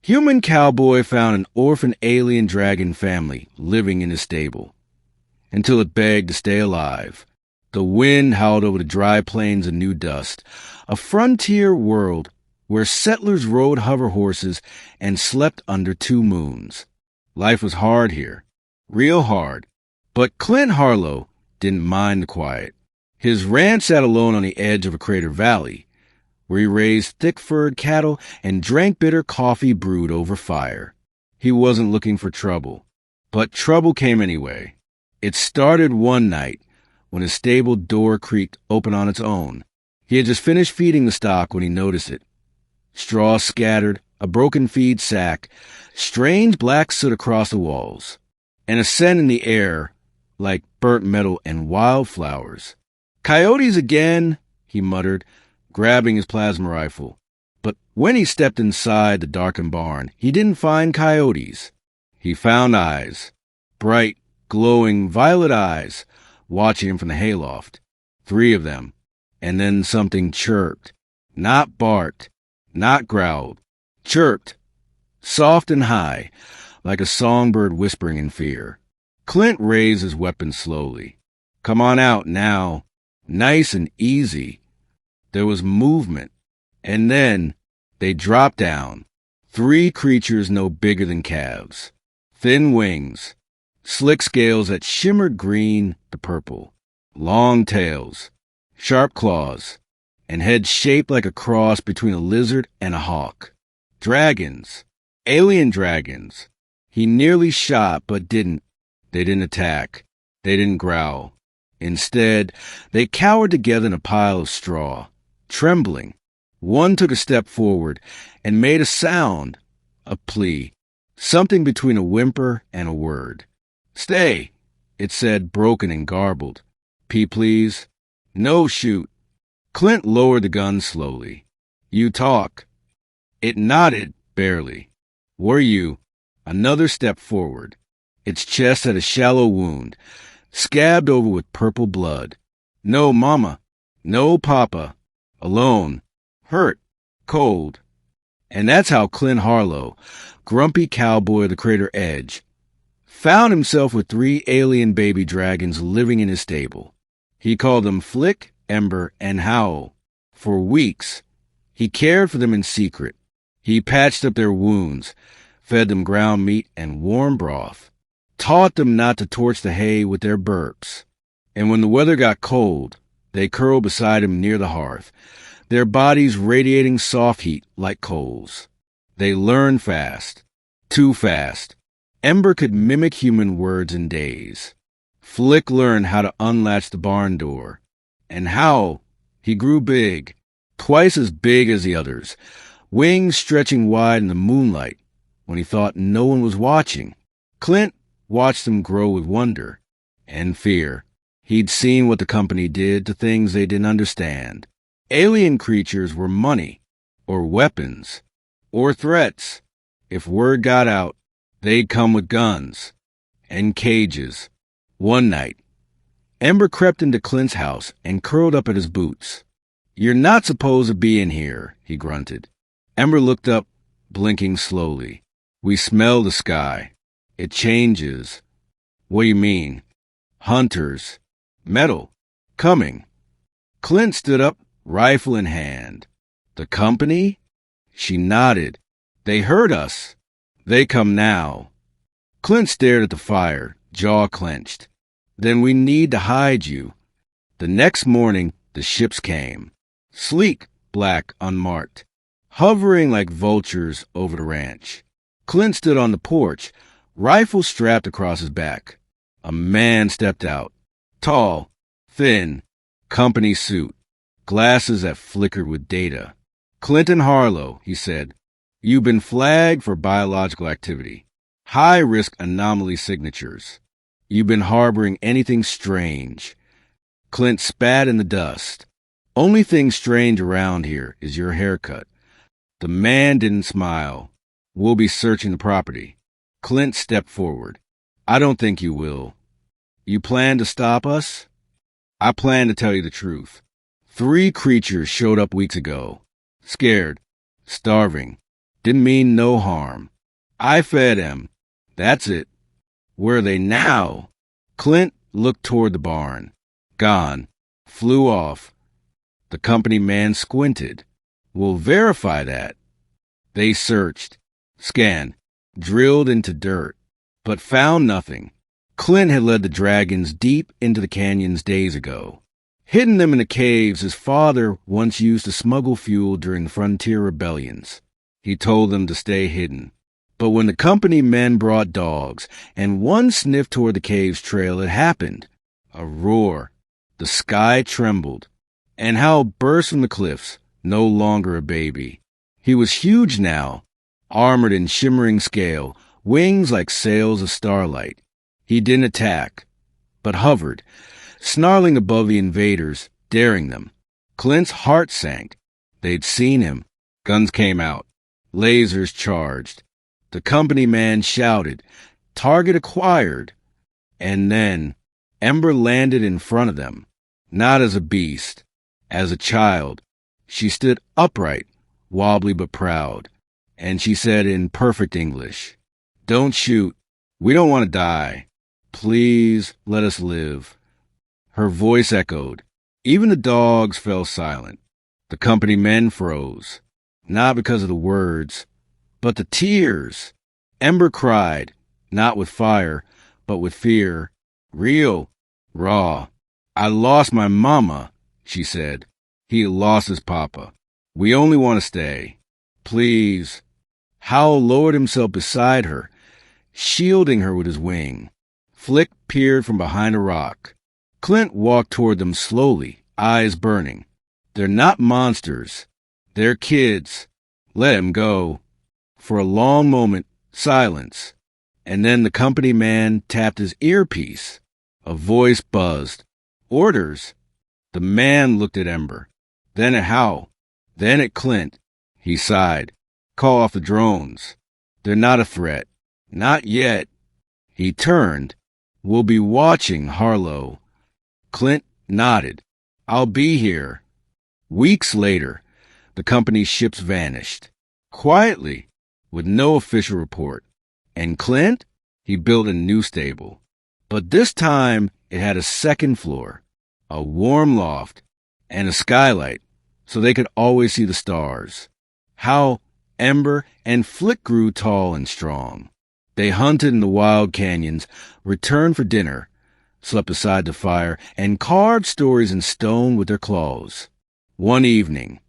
Human cowboy found an orphaned alien dragon family living in his stable. Until it begged to stay alive. The wind howled over the dry plains of new dust, a frontier world where settlers rode hover horses and slept under two moons. Life was hard here, real hard, but Clint Harlow didn't mind the quiet. His ranch sat alone on the edge of a crater valley, where he raised thick-furred cattle and drank bitter coffee brewed over fire. He wasn't looking for trouble, but trouble came anyway. It started one night when his stable door creaked open on its own. He had just finished feeding the stock when he noticed it. Straw scattered, a broken feed sack, strange black soot across the walls, and a scent in the air like burnt metal and wildflowers. "Coyotes again," he muttered, grabbing his plasma rifle. But when he stepped inside the darkened barn, he didn't find coyotes. He found eyes, bright, glowing violet eyes, watching him from the hayloft. 3 of them. And then something chirped. Not barked, not growled. Chirped. Soft and high, like a songbird whispering in fear. Clint raised his weapon slowly. "Come on out now. Nice and easy." There was movement. And then they dropped down. 3 creatures no bigger than calves. Thin wings. Slick scales that shimmered green to purple. Long tails. Sharp claws. And heads shaped like a cross between a lizard and a hawk. Dragons. Alien dragons. He nearly shot, but didn't. They didn't attack. They didn't growl. Instead, they cowered together in a pile of straw, trembling. One took a step forward and made a sound, a plea, something between a whimper and a word. "Stay," it said, broken and garbled. "Pee, please." "No, shoot." Clint lowered the gun slowly. "You talk." It nodded, barely. "Were you?" Another step forward. Its chest had a shallow wound, scabbed over with purple blood. "No, Mama. No, Papa. Alone. Hurt. Cold." And that's how Clint Harlow, grumpy cowboy of the crater edge, found himself with 3 alien baby dragons living in his stable. He called them Flick, Ember, and Howl. For weeks, he cared for them in secret. He patched up their wounds, fed them ground meat and warm broth, taught them not to torch the hay with their burps. And when the weather got cold, they curled beside him near the hearth, their bodies radiating soft heat like coals. They learned fast. Too fast. Ember could mimic human words in days. Flick learned how to unlatch the barn door. And Howl, he grew big, twice as big as the others, wings stretching wide in the moonlight when he thought no one was watching. Clint watched them grow with wonder and fear. He'd seen what the company did to things they didn't understand. Alien creatures were money, or weapons, or threats. If word got out, they'd come with guns and cages. One night, Ember crept into Clint's house and curled up at his boots. "You're not supposed to be in here," he grunted. Ember looked up, blinking slowly. "We smell the sky. It changes." "What do you mean?" "Hunters. Metal. Coming." Clint stood up, rifle in hand. "The company?" She nodded. "They heard us. They come now." Clint stared at the fire, jaw clenched. "Then we need to hide you." The next morning, the ships came. Sleek, black, unmarked, hovering like vultures over the ranch. Clint stood on the porch, rifle strapped across his back. A man stepped out. Tall, thin, company suit, glasses that flickered with data. "Clinton Harlow," he said. "You've been flagged for biological activity. High-risk anomaly signatures. You've been harboring anything strange." Clint spat in the dust. "Only thing strange around here is your haircut." The man didn't smile. "We'll be searching the property." Clint stepped forward. "I don't think you will." "You plan to stop us?" "I plan to tell you the truth. 3 creatures showed up weeks ago. Scared. Starving. Didn't mean no harm. I fed 'em. That's it. Where are they now? Clint looked toward the barn. Gone. Flew off. The company man squinted. We'll verify that. They searched, scanned, drilled into dirt, but found nothing. Clint had led the dragons deep into the canyons days ago, hidden them in the caves his father once used to smuggle fuel during the frontier rebellions. He told them to stay hidden. But when the company men brought dogs, and one sniffed toward the cave's trail, it happened. A roar. The sky trembled, and Hal burst from the cliffs, no longer a baby. He was huge now, armored in shimmering scale, wings like sails of starlight. He didn't attack, but hovered, snarling above the invaders, daring them. Clint's heart sank. They'd seen him. Guns came out. Lasers charged. The company man shouted, "Target acquired!" And then Ember landed in front of them, not as a beast, as a child. She stood upright, wobbly but proud, and she said in perfect English, "Don't shoot. We don't want to die. Please let us live." Her voice echoed. Even the dogs fell silent. The company men froze, not because of the words, but the tears. Ember cried, not with fire, but with fear. Real, raw. "I lost my mama," she said. "He lost his papa. We only want to stay. Please." Hal lowered himself beside her, shielding her with his wing. Flick peered from behind a rock. Clint walked toward them slowly, eyes burning. "They're not monsters. They're kids. Let him go." For a long moment, silence. And then the company man tapped his earpiece. A voice buzzed. "Orders." The man looked at Ember, then at Hal, then at Clint. He sighed. "Call off the drones. They're not a threat. Not yet." He turned. "We'll be watching, Harlow." Clint nodded. "I'll be here." Weeks later, the company's ships vanished. Quietly, with no official report. And Clint? He built a new stable. But this time, it had a second floor, a warm loft, and a skylight, so they could always see the stars. How Ember and Flick grew tall and strong. They hunted in the wild canyons, returned for dinner, slept beside the fire, and carved stories in stone with their claws. One evening,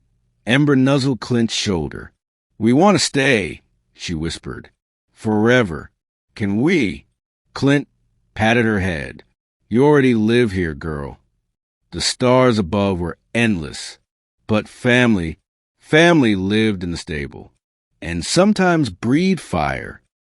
Ember nuzzled Clint's shoulder. "We want to stay," she whispered. "Forever. Can we?" Clint patted her head. "You already live here, girl." The stars above were endless, but family lived in the stable, and sometimes breathed fire.